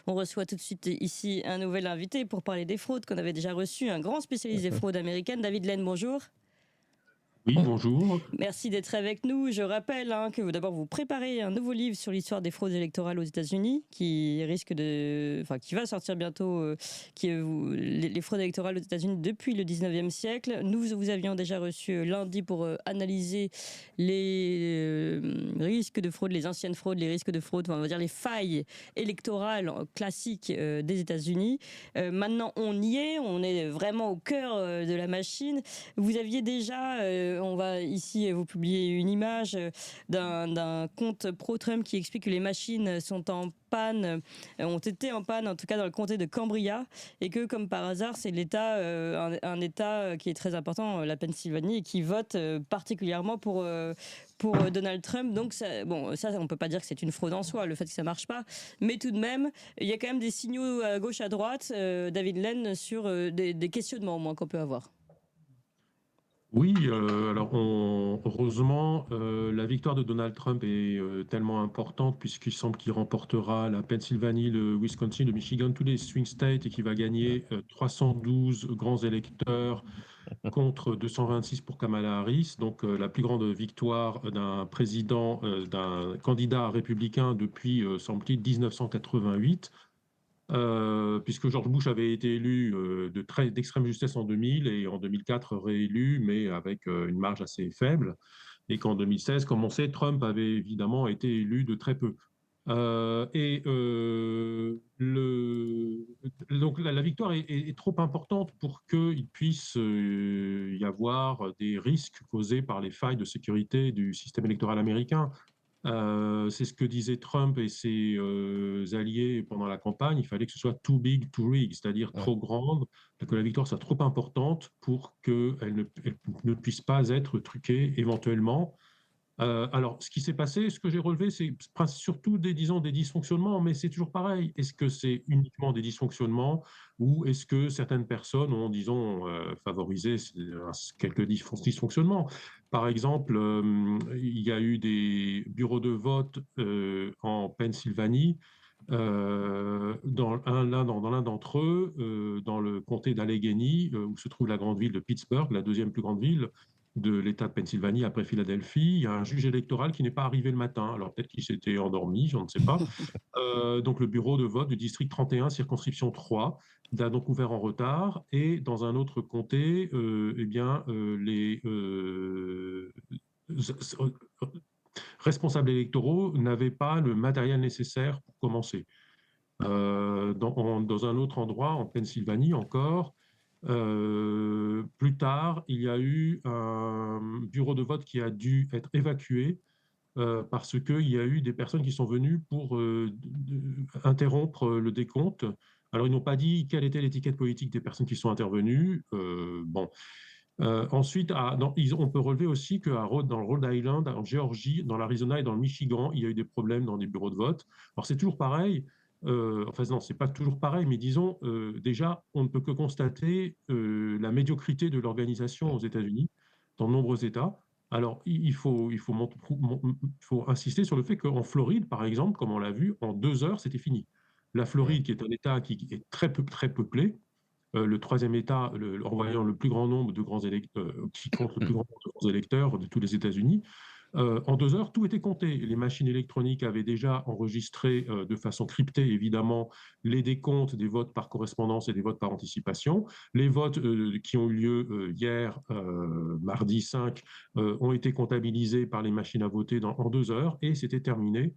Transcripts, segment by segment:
On reçoit tout de suite ici un nouvel invité pour parler des fraudes qu'on avait déjà reçu, un grand spécialiste des fraudes américaines, David Lane, bonjour. Oui, On- bonjour. Merci d'être avec nous. Je rappelle que vous d'abord vous préparez un nouveau livre sur l'histoire des fraudes électorales aux États-Unis, qui va sortir bientôt, les fraudes électorales aux États-Unis depuis le 19e siècle. Nous vous avions déjà reçu lundi pour analyser les risques de fraude, les anciennes fraudes, les risques de fraude, enfin, on va dire les failles électorales classiques des États-Unis. Maintenant, on y est, on est vraiment au cœur de la machine. Vous aviez déjà, on va ici vous publier une image d'un compte pro-Trump qui explique que les machines sont en panne, ont été en panne, en tout cas dans le comté de Cambria, et que comme par hasard, c'est l'État, un État qui est très important, la Pennsylvanie, et qui vote particulièrement pour Donald Trump. Donc ça, on peut pas dire que c'est une fraude en soi, le fait que ça marche pas, mais tout de même, il y a quand même des signaux à gauche, à droite, David Lane, sur des questionnements au moins qu'on peut avoir. Oui, heureusement, la victoire de Donald Trump est tellement importante puisqu'il semble qu'il remportera la Pennsylvanie, le Wisconsin, le Michigan, tous les swing states et qu'il va gagner 312 grands électeurs contre 226 pour Kamala Harris. Donc la plus grande victoire d'un président, d'un candidat républicain depuis, semble-t-il, 1988. Puisque George Bush avait été élu d'extrême justesse en 2000 et en 2004 réélu, mais avec une marge assez faible, et qu'en 2016, comme on sait, Trump avait évidemment été élu de très peu. Donc la victoire est trop importante pour qu'il puisse y avoir des risques causés par les failles de sécurité du système électoral américain. C'est ce que disaient Trump et ses alliés pendant la campagne. Il fallait que ce soit too big to rig, c'est-à-dire Ouais. trop grande, que la victoire soit trop importante pour qu'elle ne puisse pas être truquée éventuellement. Alors, ce qui s'est passé, ce que j'ai relevé, c'est surtout disons, des dysfonctionnements, mais c'est toujours pareil. Est-ce que c'est uniquement des dysfonctionnements ou est-ce que certaines personnes ont, disons, favorisé quelques dysfonctionnements? Par exemple, il y a eu des bureaux de vote en Pennsylvanie. Dans l'un d'entre eux, dans le comté d'Allegheny, où se trouve la grande ville de Pittsburgh, la deuxième plus grande ville de l'État de Pennsylvanie après Philadelphie, il y a un juge électoral qui n'est pas arrivé le matin. Alors peut-être qu'il s'était endormi, je ne sais pas. Donc le bureau de vote du district 31, circonscription 3, a donc ouvert en retard. Et dans un autre comté, eh bien, les responsables électoraux n'avaient pas le matériel nécessaire pour commencer. Dans un autre endroit, en Pennsylvanie encore, plus tard, il y a eu un bureau de vote qui a dû être évacué parce qu'il y a eu des personnes qui sont venues pour interrompre le décompte. Alors, ils n'ont pas dit quelle était l'étiquette politique des personnes qui sont intervenues. Bon. Ensuite, on peut relever aussi dans le Rhode Island, en Géorgie, dans l'Arizona et dans le Michigan, il y a eu des problèmes dans des bureaux de vote. Alors, c'est toujours pareil. Enfin, non, c'est pas toujours pareil, mais disons, déjà, on ne peut que constater la médiocrité de l'organisation aux États-Unis, dans de nombreux États. Alors, il faut insister sur le fait qu'en Floride, par exemple, comme on l'a vu, en 2 heures, c'était fini. La Ouais. Floride, qui est un État qui est très peuplé, le troisième État, en voyant le plus grand nombre de grands électeurs, qui compte le plus grand nombre de grands électeurs de tous les États-Unis, en 2 heures, tout était compté. Les machines électroniques avaient déjà enregistré de façon cryptée, évidemment, les décomptes des votes par correspondance et des votes par anticipation. Les votes qui ont eu lieu hier, mardi 5, ont été comptabilisés par les machines à voter en 2 heures et c'était terminé.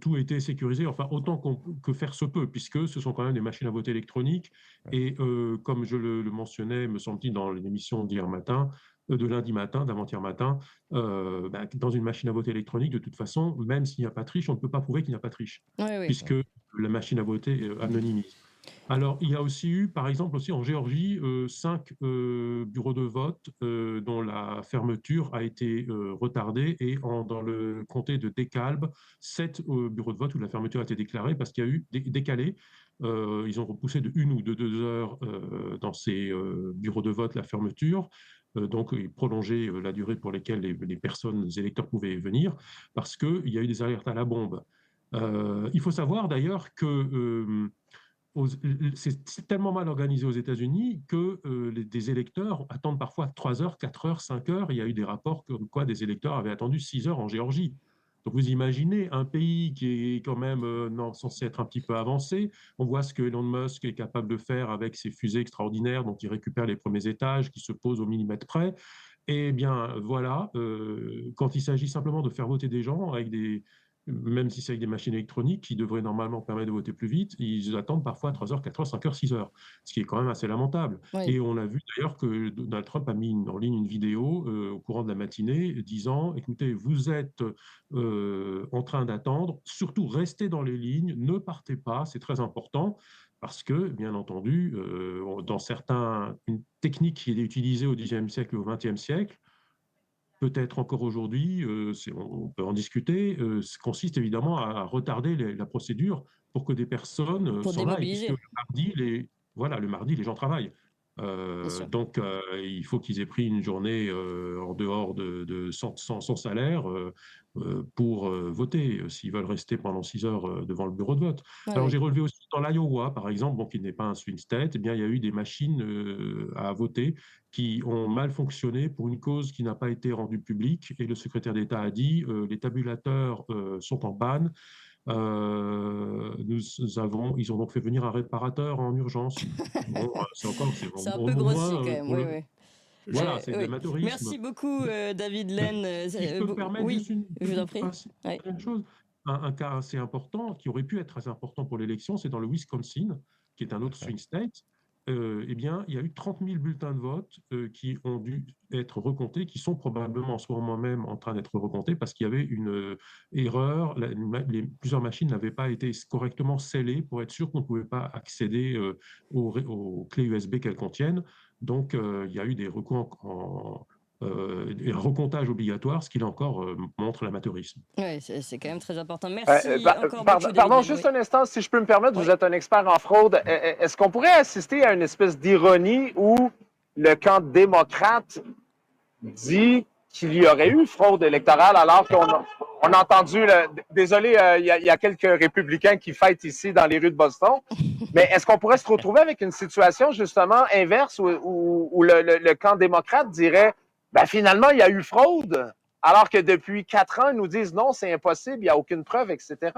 Tout était sécurisé, enfin autant que faire se peut, puisque ce sont quand même des machines à voter électroniques. Et comme je le mentionnais, me semble-t-il, dans l'émission d'hier matin, de lundi matin, d'avant-hier matin, dans une machine à voter électronique, de toute façon, même s'il n'y a pas de triche, on ne peut pas prouver qu'il n'y a pas de triche, Oui, oui. puisque la machine à voter anonymise. Alors, il y a aussi eu, par exemple, aussi en Géorgie, 5 bureaux de vote dont la fermeture a été retardée, et dans le comté de DeKalb, 7 bureaux de vote où la fermeture a été déclarée parce qu'il y a eu décalé. Ils ont repoussé de 1 ou de 2 heures dans ces bureaux de vote la fermeture. Donc, ils prolongeaient la durée pour laquelle les personnes, les électeurs pouvaient venir, parce qu'il y a eu des alertes à la bombe. Il faut savoir d'ailleurs que c'est tellement mal organisé aux États-Unis que des électeurs attendent parfois 3 heures, 4 heures, 5 heures. Il y a eu des rapports comme quoi des électeurs avaient attendu 6 heures en Géorgie. Donc vous imaginez un pays qui est quand même censé être un petit peu avancé. On voit ce que Elon Musk est capable de faire avec ses fusées extraordinaires dont il récupère les premiers étages, qui se posent au millimètre près. Eh bien, voilà, quand il s'agit simplement de faire voter des gens avec même si c'est avec des machines électroniques qui devraient normalement permettre de voter plus vite, ils attendent parfois 3 heures, 4 heures, 5 heures, 6 heures, ce qui est quand même assez lamentable. Oui. Et on a vu d'ailleurs que Donald Trump a mis en ligne une vidéo au courant de la matinée disant, écoutez, vous êtes en train d'attendre, surtout restez dans les lignes, ne partez pas, c'est très important. Parce que, bien entendu, dans une technique qui est utilisée au XIXe siècle et au XXe siècle, peut-être encore aujourd'hui, on peut en discuter, consiste évidemment à retarder la procédure pour que des personnes Pour s'en aillent, puisque démobiliser, le mardi, les gens travaillent. bien sûr. Donc, il faut qu'ils aient pris une journée en dehors sans salaire pour voter, s'ils veulent rester pendant 6 heures devant le bureau de vote. Ouais, Alors, ouais. j'ai relevé aussi dans l'Iowa, par exemple, bon, qui n'est pas un swing state, eh bien, il y a eu des machines à voter qui ont mal fonctionné pour une cause qui n'a pas été rendue publique. Et le secrétaire d'État a dit les tabulateurs sont en panne. Ils ont donc fait venir un réparateur en urgence. Bon, c'est C'est un au peu grossier moins quand même, pour oui, le. oui. Voilà, c'est de Oui. l'amateurisme. Merci beaucoup, David Len. Si je peux me permettre Oui, juste une je vous en petite prie. Oui. dernière chose, un cas assez important qui aurait pu être très important pour l'élection, c'est dans le Wisconsin, qui est un autre swing state. Eh bien, il y a eu 30 000 bulletins de vote qui ont dû être recomptés, qui sont probablement en ce moment même en train d'être recomptés parce qu'il y avait une erreur. Plusieurs machines n'avaient pas été correctement scellées pour être sûr qu'on ne pouvait pas accéder aux clés USB qu'elles contiennent. Donc, il y a eu des recours et un recomptage obligatoire, ce qui là encore montre l'amateurisme. Ouais, c'est quand même très important. Merci encore beaucoup, David Pardon, Len. juste Oui. un instant, si je peux me permettre, vous Oui. êtes un expert en fraude. Est-ce qu'on pourrait assister à une espèce d'ironie où le camp démocrate dit qu'il y aurait eu fraude électorale alors on a entendu, désolé, il y a quelques républicains qui fêtent ici dans les rues de Boston, mais est-ce qu'on pourrait se retrouver avec une situation justement inverse où le camp démocrate dirait, ben finalement, il y a eu fraude, alors que depuis 4 ans, ils nous disent non, c'est impossible, il n'y a aucune preuve, etc.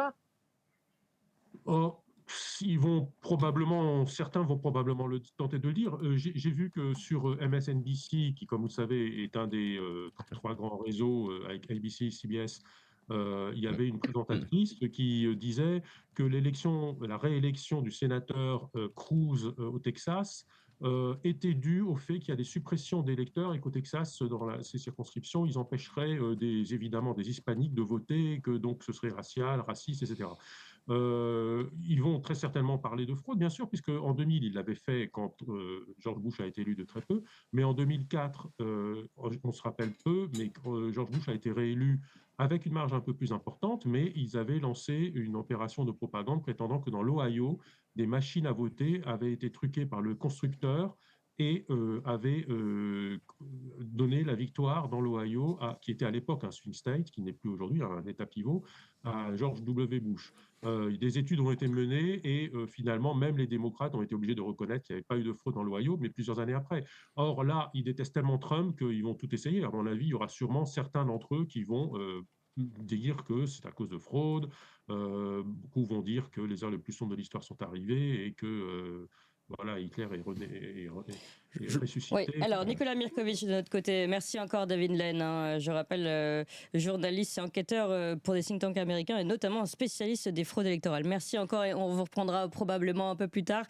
Oh, certains vont probablement tenter de le dire. J'ai vu que sur MSNBC, qui, comme vous le savez, est un des 3 grands réseaux avec ABC, CBS, il y avait une présentatrice qui disait que la réélection du sénateur Cruz au Texas était due au fait qu'il y a des suppressions d'électeurs et qu'au Texas, dans ces circonscriptions, ils empêcheraient évidemment des hispaniques de voter, et que donc ce serait racial, raciste, etc. Ils vont très certainement parler de fraude, bien sûr, puisque en 2000, ils l'avaient fait quand George Bush a été élu de très peu, mais en 2004, on se rappelle peu, mais George Bush a été réélu avec une marge un peu plus importante, mais ils avaient lancé une opération de propagande prétendant que dans l'Ohio, des machines à voter avaient été truquées par le constructeur et avaient donné la victoire dans l'Ohio, qui était à l'époque un swing state, qui n'est plus aujourd'hui un État pivot, à George W. Bush. Des études ont été menées et finalement, même les démocrates ont été obligés de reconnaître qu'il n'y avait pas eu de fraude dans l'Ohio, mais plusieurs années après. Or là, ils détestent tellement Trump qu'ils vont tout essayer. À mon avis, il y aura sûrement certains d'entre eux qui vont dire que c'est à cause de fraude. Beaucoup vont dire que les heures les plus sombres de l'histoire sont arrivées et que voilà, Hitler est Oui, ressuscité. alors Nicolas Mirkovic de notre côté, merci encore David Len. Je rappelle, journaliste et enquêteur pour des think tanks américains et notamment un spécialiste des fraudes électorales. Merci encore et on vous reprendra probablement un peu plus tard.